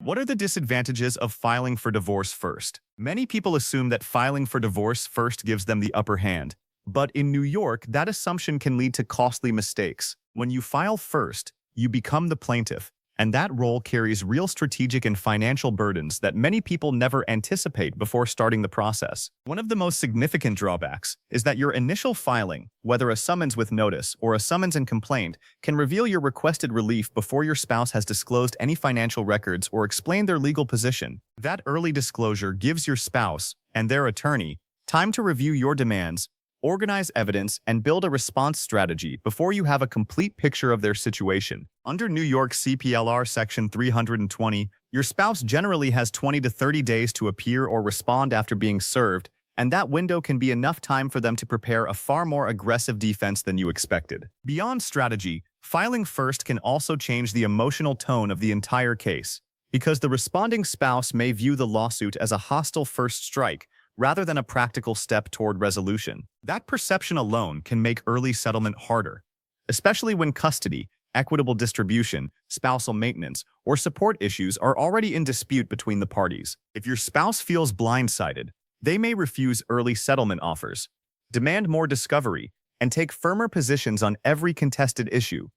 What are the disadvantages of filing for divorce first? Many people assume that filing for divorce first gives them the upper hand. But in New York, that assumption can lead to costly mistakes. When you file first, you become the plaintiff, and that role carries real strategic and financial burdens that many people never anticipate before starting the process. One of the most significant drawbacks is that your initial filing, whether a summons with notice or a summons and complaint, can reveal your requested relief before your spouse has disclosed any financial records or explained their legal position. That early disclosure gives your spouse and their attorney time to review your demands, organize evidence, and build a response strategy before you have a complete picture of their situation. Under New York CPLR Section 320, your spouse generally has 20 to 30 days to appear or respond after being served, and that window can be enough time for them to prepare a far more aggressive defense than you expected. Beyond strategy, filing first can also change the emotional tone of the entire case, because the responding spouse may view the lawsuit as a hostile first strike, rather than a practical step toward resolution. That perception alone can make early settlement harder, especially when custody, equitable distribution, spousal maintenance, or support issues are already in dispute between the parties. If your spouse feels blindsided, they may refuse early settlement offers, demand more discovery, and take firmer positions on every contested issue,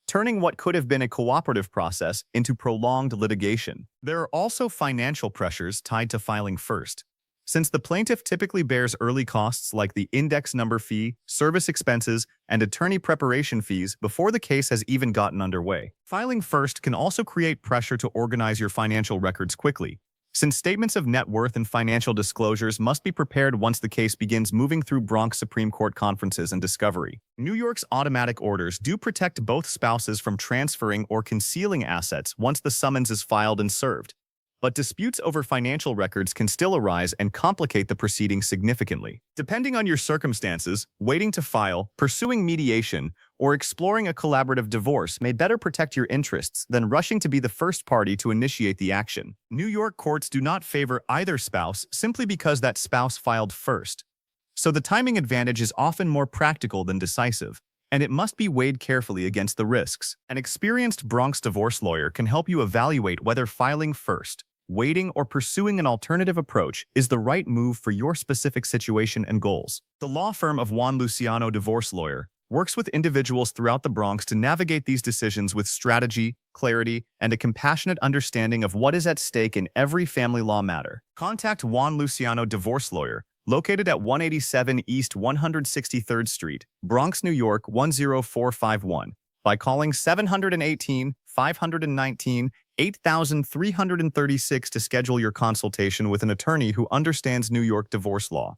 turning what could have been a cooperative process into prolonged litigation. There are also financial pressures tied to filing first. Since the plaintiff typically bears early costs like the index number fee, service expenses, and attorney preparation fees before the case has even gotten underway. Filing first can also create pressure to organize your financial records quickly, since statements of net worth and financial disclosures must be prepared once the case begins moving through Bronx Supreme Court conferences and discovery. New York's automatic orders do protect both spouses from transferring or concealing assets once the summons is filed and served. But disputes over financial records can still arise and complicate the proceedings significantly. Depending on your circumstances, waiting to file, pursuing mediation, or exploring a collaborative divorce may better protect your interests than rushing to be the first party to initiate the action. New York courts do not favor either spouse simply because that spouse filed first. So the timing advantage is often more practical than decisive, and it must be weighed carefully against the risks. An experienced Bronx divorce lawyer can help you evaluate whether filing first, waiting, or pursuing an alternative approach is the right move for your specific situation and goals. The law firm of Juan Luciano Divorce Lawyer works with individuals throughout the Bronx to navigate these decisions with strategy, clarity, and a compassionate understanding of what is at stake in every family law matter. Contact Juan Luciano Divorce Lawyer, located at 187 East 163rd Street, Bronx, New York 10451, by calling 718-519-8336 to schedule your consultation with an attorney who understands New York divorce law.